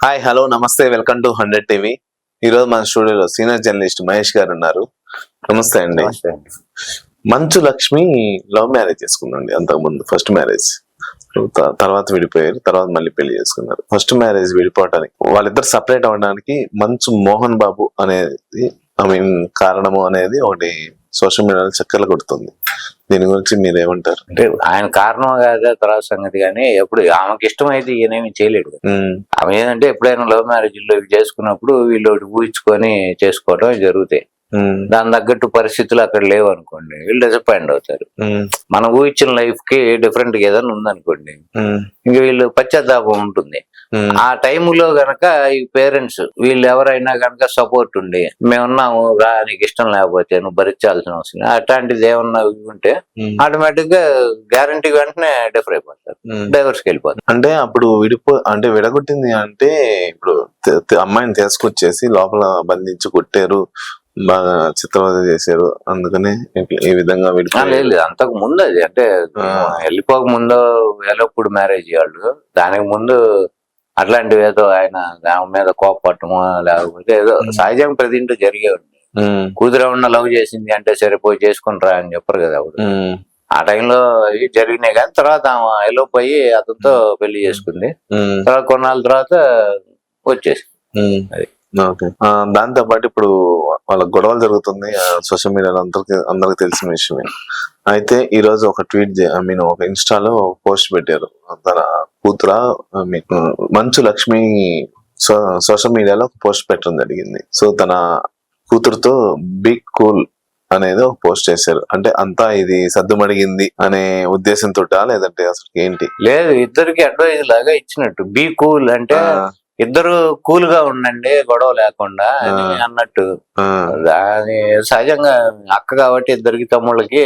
Hi hello నమస్తే welcome to 100 TV. ఈ రోజు మన స్టూడియోలో సీనియర్ జర్నలిస్ట్ మహేష్ గారు ఉన్నారు. నమస్తే అండి. Manchu Lakshmi love marriage చేసుకుందండి. అంతకుముందు ఫస్ట్ మ్యారేజ్, తర్వాత విడిపోయారు, తర్వాత మళ్ళీ పెళ్లి చేసుకున్నారు. ఫస్ట్ మ్యారేజ్ విడిపోవటానికి వాళ్ళిద్దరు సపరేట్ అవ్వడానికి మంచు మోహన్ బాబు అనేది కారణము అనేది ఒకటి సోషల్ మీడియాలో చక్కర్లు కొడుతుంది. దీని గురించి మీరేమంటారు? అంటే ఆయన కారణం కాదా తర్వాత సంగతి, కానీ ఎప్పుడు ఆమెకి ఇష్టం అయితే ఈయనేమి చేయలేడు. ఆమె ఏంటంటే ఎప్పుడైనా లవ్ మ్యారేజ్లో చేసుకున్నప్పుడు వీళ్ళు ఊహించుకొని చేసుకోవడం జరుగుతాయి. దాని తగ్గట్టు పరిస్థితులు అక్కడ లేవు అనుకోండి, వీళ్ళు డిసప్పాయింట్ అవుతారు. మనం ఊహించిన లైఫ్ కి డిఫరెంట్ గా ఏదైనా ఉందనుకోండి, ఇంకా వీళ్ళు పశ్చాత్తాపం ఉంటుంది. ఆ టైములో గనక ఈ పేరెంట్స్ వీళ్ళు ఎవరైనా గనక సపోర్ట్ ఉండి మేమున్నాము రా, నీకు ఇష్టం లేకపోతే నువ్వు భరించాల్సిన అవసరం, అట్లాంటిది ఏమన్నా ఉంటే ఆటోమేటిక్ గా గ్యారంటీ వెంటనే డిఫర్ అయిపోతారు, డైవర్స్కి వెళ్ళిపోతారు. అంటే అప్పుడు విడగొట్టింది అంటే ఇప్పుడు అమ్మాయిని తీసుకొచ్చేసి లోపల బంధించి కొట్టారు, బాగా చిత్రవద చేశారు, అందుకనే ఈ విధంగా లేదు. అంతకు ముందు అది అంటే వెళ్ళిపోక ముందు ఎల్లప్పుడు మ్యారేజ్ వాళ్ళు, దానికి ముందు అట్లాంటివి ఏదో ఆయన ఆమె మీద కోపపట్టమో లేకపోతే ఏదో సహజంగా ప్రతి ఇంట్లో జరిగే ఉంది. కూతురు ఉన్న లవ్ చేసింది అంటే సరిపోయి చేసుకుంటారా అని చెప్పరు కదా ఎవరు. ఆ టైంలో ఇవి జరిగినాయి. కానీ తర్వాత ఆమె వెళ్ళిపోయి అతనితో పెళ్లి చేసుకుంది. తర్వాత కొన్నాళ్ళ తర్వాత వచ్చేసి అది. దాంతో పాటు ఇప్పుడు వాళ్ళ గొడవలు జరుగుతుంది సోషల్ మీడియాలో, అందరికి తెలిసిన విషయమే. అయితే ఈ రోజు ఒక ట్వీట్ ఒక ఇన్స్టాలో పోస్ట్ పెట్టారు. తన కూతుర మీకు మంచు లక్ష్మి సోషల్ మీడియాలో ఒక పోస్ట్ పెట్టడం జరిగింది. సో తన కూతురుతో బిగ్ కూల్ అనేది ఒక పోస్ట్ చేశారు. అంటే అంతా ఇది సద్దుమడిగింది అనే ఉద్దేశంతో లేదంటే అసలు ఏంటి? లేదు, ఇద్దరికి అడ్వైజ్ లాగా ఇచ్చినట్టు. బీ కూల్ అంటే ఇద్దరు కూల్ గా ఉండండి, గొడవ లేకుండా అని అన్నట్టు. అది సహజంగా అక్క కాబట్టి ఇద్దరికి తమ్ముళ్ళకి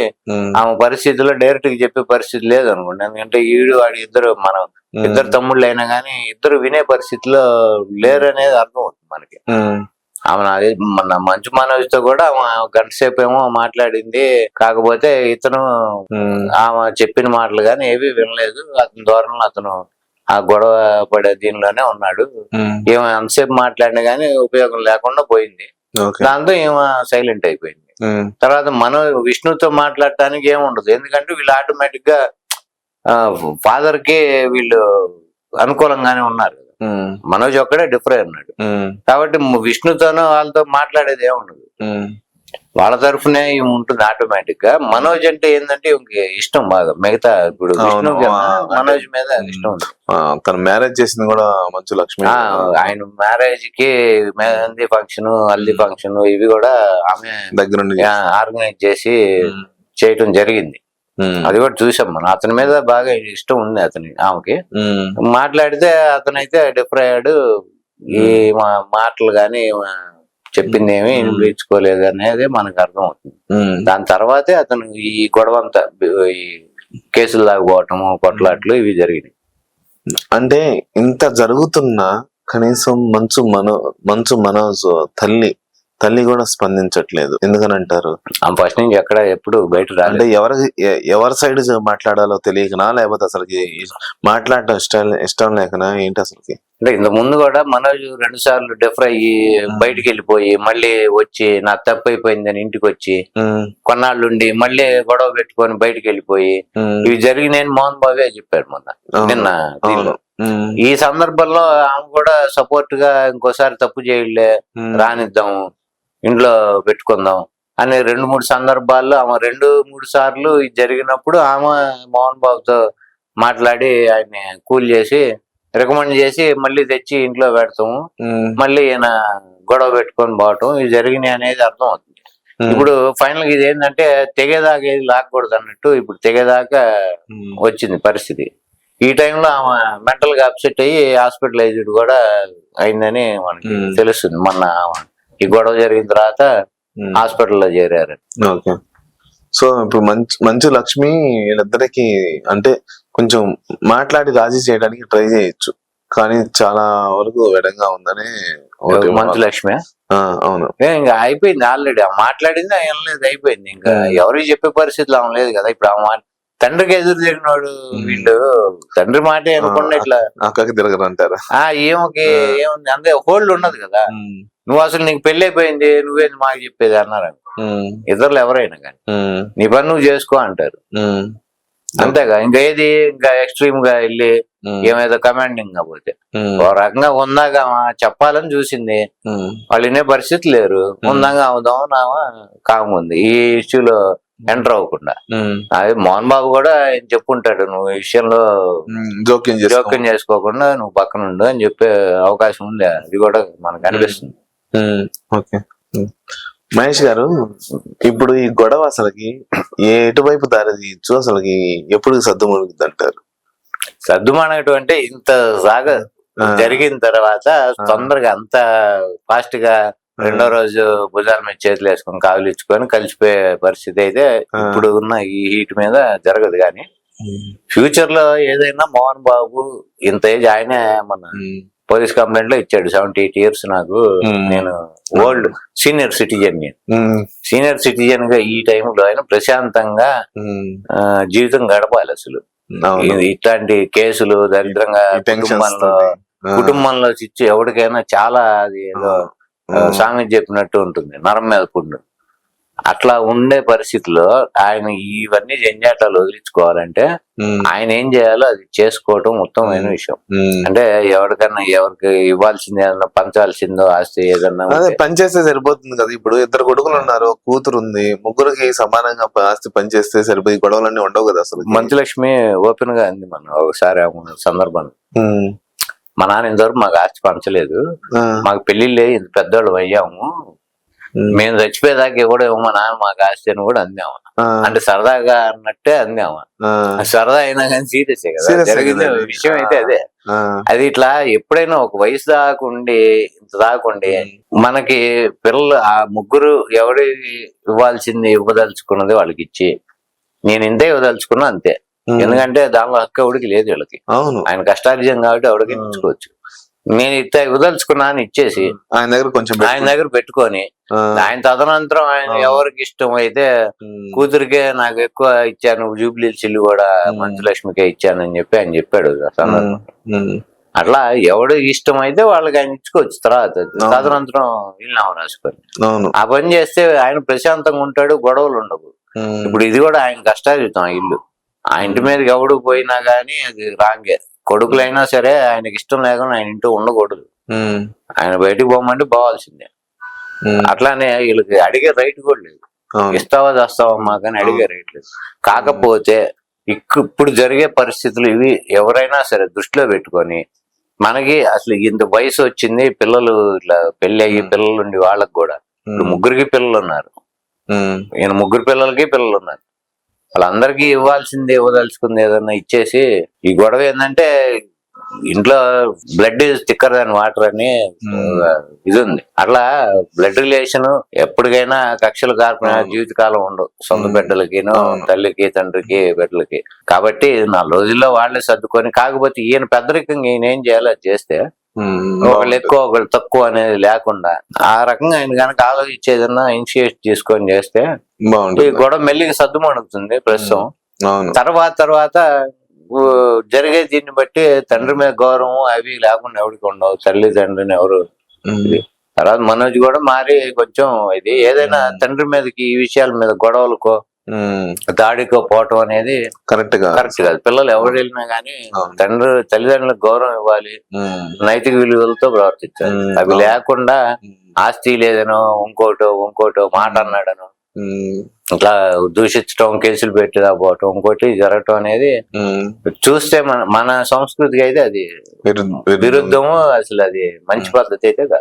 ఆమె పరిస్థితిలో డైరెక్ట్ గా చెప్పే పరిస్థితి లేదు అనుకోండి. ఎందుకంటే ఈడు వాడి ఇద్దరు మనం ఇద్దరు తమ్ముళ్ళు అయినా కానీ ఇద్దరు వినే పరిస్థితిలో లేరు అనేది అర్థం అవుతుంది మనకి. ఆమె అది మన మంచు మనోజ్తో కూడా ఆమె గంట సేపు ఏమో మాట్లాడింది, కాకపోతే ఇతను ఆమె చెప్పిన మాటలు కానీ ఏవి వినలేదు. అతని ధోరణిలో అతను ఆ గొడవ పడే దీనిలోనే ఉన్నాడు. ఏమో ఎంతసేపు మాట్లాడినా గానీ ఉపయోగం లేకుండా పోయింది. దాంతో ఏమో సైలెంట్ అయిపోయింది. తర్వాత విష్ణుతో మాట్లాడటానికి ఏముండదు, ఎందుకంటే వీళ్ళు ఆటోమేటిక్ గా ఫాదర్ కి వీళ్ళు అనుకూలంగానే ఉన్నారు. మనోజ్ ఒక్కడే డిఫర్ ఉన్నాడు కాబట్టి విష్ణుతోనూ వాళ్ళతో మాట్లాడేది ఏముండదు. వాళ్ళ తరఫునే ఉంటుంది ఆటోమేటిక్ గా. మనోజ్ అంటే ఏంటంటే ఇష్టం బాగా, మిగతా ఇప్పుడు విష్ణు మనోజ్ మీద ఇష్టం ఉంది. తను మ్యారేజ్ చేసింది కూడా మంచు లక్ష్మి. ఆయన మ్యారేజ్ కి మెహందీ ఫంక్షన్, హల్దీ ఫంక్షన్ ఇవి కూడా ఆమె దగ్గర ఆర్గనైజ్ చేసి చేయటం జరిగింది. అది కూడా చూసాం మనం. అతని మీద బాగా ఇష్టం ఉంది ఆమెకి. మాట్లాడితే అతనైతే డిఫర్ అయ్యాడు. ఈ మాటలు గాని చెప్పింది ఏమి వినిపించుకోలేదు అనేది మనకు అర్థం అవుతుంది. దాని తర్వాతే అతను ఈ గొడవ అంతా ఈ కేసులు దాకపోవటము, కొట్లాట్లు ఇవి జరిగినాయి. అంటే ఇంత జరుగుతున్నా కనీసం మంచు మనోజ్ తల్లి కూడా స్పందించట్లేదు, ఎందుకని అంటారు? ఫస్ట్ నుంచి ఎక్కడ ఎప్పుడు బయట అంటే ఎవరి సైడ్ మాట్లాడాలో తెలియకనా, లేకపోతే అసలుకి మాట్లాడటం ఇష్టం లేకనా, ఏంటి అసలుకి? అంటే ఇంత ముందు కూడా మనోజ్ 2 సార్లు డిఫర్ అయ్యి బయటికి వెళ్ళిపోయి మళ్ళీ వచ్చి నా తప్పు అయిపోయిందని ఇంటికి వచ్చి కొన్నాళ్ళుండి మళ్ళీ గొడవ పెట్టుకొని బయటికి వెళ్ళిపోయి ఇవి జరిగినాయని మోహన్ బాబే చెప్పాడు నిన్న. ఈ సందర్భంలో ఆమె కూడా సపోర్ట్ గా ఇంకోసారి తప్పు చేయలే, రానిద్దాము, ఇంట్లో పెట్టుకుందాం అని 2-3 సందర్భాల్లో ఆమె 2-3 సార్లు ఇది జరిగినప్పుడు ఆమె మోహన్ బాబుతో మాట్లాడి ఆయన్ని కూల్ చేసి రికమెండ్ చేసి మళ్ళీ తెచ్చి ఇంట్లో పెడతాము, మళ్ళీ ఈయన గొడవ పెట్టుకొని పోవటం ఇవి జరిగినాయి అనేది అర్థం అవుతుంది. ఇప్పుడు ఫైనల్ గా ఇది ఏంటంటే తెగేదాకా ఏది లాక్కూడదు అన్నట్టు ఇప్పుడు తెగేదాకా వచ్చింది పరిస్థితి. ఈ టైంలో ఆమె మెంటల్ గా అప్సెట్ అయ్యి హాస్పిటలైజ్డ్ కూడా అయిందని మనకి తెలుస్తుంది. మొన్న ఈ గొడవ జరిగిన తర్వాత హాస్పిటల్లో చేరారు. సో ఇప్పుడు మంచు లక్ష్మి వీళ్ళిద్దరికి అంటే కొంచెం మాట్లాడి రాజీ చేయడానికి ట్రై చేయొచ్చు, కానీ చాలా వరకు విడంగా ఉందని. మంచు లక్ష్మి అవును, ఇంకా అయిపోయింది ఆల్రెడీ. మాట్లాడింది ఆయన లేదు, అయిపోయింది. ఇంకా ఎవరికి చెప్పే పరిస్థితిలో ఆమె లేదు కదా. ఇప్పుడు ఆమె తండ్రికి ఎదురు తిరిగినోడు వీళ్ళు తండ్రి మాటే అనుకున్నా ఇట్లా అక్కకి తిరగరు అంటారా? ఏమకి ఏముంది అంతే హోల్డ్ ఉన్నది కదా. నువ్వు అసలు నీకు పెళ్లి అయిపోయింది నువ్వేది మాకు చెప్పేది అన్నారు ఇతరులు ఎవరైనా కానీ నీ పని నువ్వు చేసుకో అంటారు అంతేగా. ఇంకా ఏది ఇంకా ఎక్స్ట్రీమ్ గా వెళ్ళి ఏమైతే కమాండింగ్ గా పోతే ఒక రకంగా ఉందాగా చెప్పాలని చూసింది, వాళ్ళు వినే పరిస్థితి లేరు. ఉందాగా అవుదాం నామా కామ్ ఉంది ఈ ఇష్యూలో ఎంటర్ అవ్వకుండా. అది మోహన్ బాబు కూడా చెప్పుంటాడు, నువ్వు ఈ విషయంలో జోక్యం చేసుకోకుండా నువ్వు పక్కన ఉండు అని చెప్పే అవకాశం ఉంది. అది కూడా మనకు అనిపిస్తుంది. ఓకే మహేష్ గారు, ఇప్పుడు ఈ గొడవ అసలుకి ఎటువైపు దారి తీయచ్చు, అసలుకి ఎప్పుడు సర్దుమణుగుద్ది అంటారు? సర్దుమణగటం అంటే ఇంత సాగ జరిగిన తర్వాత తొందరగా అంత ఫాస్ట్ గా రెండో రోజు భుజాల మీద చేతులు వేసుకొని కావులు ఇచ్చుకొని కలిసిపోయే పరిస్థితి అయితే ఇప్పుడు ఉన్న ఈ హీట్ మీద జరగదు. కానీ ఫ్యూచర్ లో ఏదైనా మోహన్ బాబు ఇంత ఏజ్ ఆయనే మన పోలీస్ కంప్లైంట్ లో ఇచ్చాడు 78 years నాకు, నేను old senior citizen, senior citizen గా ఈ టైంలో ఆయన ప్రశాంతంగా జీవితం గడపాలి. అసలు ఇట్లాంటి కేసులు దరిద్రంగా కుటుంబంలో చిచ్చు ఎవరికైనా చాలా అది ఏదో సామెత చెప్పినట్టు ఉంటుంది, నరం మీద పుండు. అట్లా ఉండే పరిస్థితిలో ఆయన ఇవన్నీ జంజాటాలు వదిలించుకోవాలంటే ఆయన ఏం చేయాలో అది చేసుకోవటం ఉత్తమమైన విషయం. అంటే ఎవరికన్నా ఎవరికి ఇవ్వాల్సింది ఏదన్నా పంచాల్సిందో ఆస్తి ఏదన్నా పనిచేస్తే సరిపోతుంది కదా. ఇప్పుడు 2 కొడుకులు ఉన్నారు, కూతురు ఉంది, ముగ్గురికి సమానంగా ఆస్తి పనిచేస్తే సరిపోయి గొడవలన్నీ ఉండవు కదా. అసలు మంచులక్ష్మి ఓపెన్ గా అంది మనం ఒకసారి సందర్భం, మా నాన్న ఇంతవరకు మాకు ఆస్తి పంచలేదు, మాకు పెళ్లిళ్ళే ఇంత పెద్దవాళ్ళు అయ్యాము, మేము చచ్చిపోయేదాకా కూడా మా నాన్న మాకు ఆస్తి అని కూడా అందాము. అంటే సరదాగా అన్నట్టే అందాము, సరదా అయినా కానీ సీరియస్ కదా జరిగింది విషయం అయితే అదే. అది ఇట్లా ఎప్పుడైనా ఒక వయసు దాకుండి ఇంత దాకుండి మనకి పిల్లలు ఆ ముగ్గురు ఎవడి ఇవ్వాల్సింది ఇవ్వదలుచుకున్నది వాళ్ళకి ఇచ్చి నేను ఇంతే ఇవ్వదలుచుకున్నా అంతే. ఎందుకంటే దానిలో హక్కు ఎవడికి లేదు వీళ్ళకి, ఆయన కష్టార్జం కాబట్టి ఎవడికి ఇచ్చుకోవచ్చు. నేను ఇట్లా ఇవ్వదలుచుకున్నా అని ఇచ్చేసి ఆయన దగ్గర పెట్టుకొని ఆయన తదనంతరం ఆయన ఎవరికి ఇష్టం అయితే కూతురికే నాకు ఎక్కువ ఇచ్చాను, జూబ్లీ చిల్లు కూడా మంచులక్ష్మికే ఇచ్చానని చెప్పి ఆయన చెప్పాడు. అట్లా ఎవడు ఇష్టం అయితే వాళ్ళకి ఆయన ఇచ్చుకోవచ్చు. తర్వాత తదనంతరం వీళ్ళని రాసుకొని ఆ పని చేస్తే ఆయన ప్రశాంతంగా ఉంటాడు, గొడవలు ఉండవు. ఇప్పుడు ఇది కూడా ఆయన కష్టార్జితం ఆ ఇల్లు, ఆ ఇంటి మీదకి ఎవడు పోయినా గానీ అది రాంగే. కొడుకులైనా సరే ఆయనకి ఇష్టం లేకుండా ఆయన ఇంట్లో ఉండకూడదు, ఆయన బయటకు పోమంటే పోవాల్సిందే. అట్లానే వీళ్ళకి అడిగే రైట్ కూడా లేదు, ఇస్తావా చేస్తావమ్మా కానీ అడిగే రైట్ లేదు. కాకపోతే ఇప్పుడు జరిగే పరిస్థితులు ఇవి ఎవరైనా సరే దృష్టిలో పెట్టుకొని మనకి అసలు ఇంత వయసు వచ్చింది, పిల్లలు ఇట్లా పెళ్లి అయ్యి పిల్లలు ఉండి వాళ్ళకి కూడా ఇప్పుడు ముగ్గురికి పిల్లలు ఉన్నారు, ఈయన ముగ్గురు పిల్లలకి పిల్లలు ఉన్నారు, వాళ్ళందరికీ ఇవ్వాల్సింది ఇవ్వదలుచుకుంది ఏదన్నా ఇచ్చేసి. ఈ గొడవ ఏంటంటే ఇంట్లో blood is thicker than water అని ఇది ఉంది. అట్లా బ్లడ్ రిలేషన్ ఎప్పటికైనా కక్షలు కార్పణ జీవితకాలం ఉండవు సొంత బిడ్డలకి, తల్లికి తండ్రికి బిడ్డలకి. కాబట్టి 4 రోజుల్లో వాళ్ళే సర్దుకొని, కాకపోతే ఈయన పెద్దరికంగా ఈయన ఏం చేయాలో అది చేస్తే ఒకళ్ళు ఎక్కువ ఒకళ్ళు తక్కువ అనేది లేకుండా ఆ రకంగా ఆయన కనుక ఆలోచించేదన్నా ఇనిషియేట్ చేసుకొని చేస్తే ఈ గొడవ మెల్లిగా సర్దుమణుగుతుంది ప్రస్తుతం. తర్వాత జరిగే దీన్ని బట్టి తండ్రి మీద గౌరవం అవి లేకుండా ఎవరికి ఉండవు, తల్లి తండ్రిని ఎవరు. తర్వాత మనోజ్ కూడా మారి కొంచెం ఇది ఏదైనా తండ్రి మీదకి ఈ విషయాల మీద గొడవలకో దాడికో పోవటం అనేది కరెక్ట్ కాదు. పిల్లలు ఎవరు వెళ్ళినా గానీ తల్లిదండ్రులకు గౌరవం ఇవ్వాలి, నైతిక విలువలతో ప్రవర్తించాలి. అవి లేకుండా ఆస్తి లేదనో ఇంకోటో మాట అన్నాడనో ఇట్లా దూషించడం, కేసులు పెట్టిదా పోవటం, ఇంకోటి జరగటం అనేది చూస్తే మన సంస్కృతికి అయితే అది విరుద్ధము, అసలు అది మంచి పద్ధతి అయితే కాదు.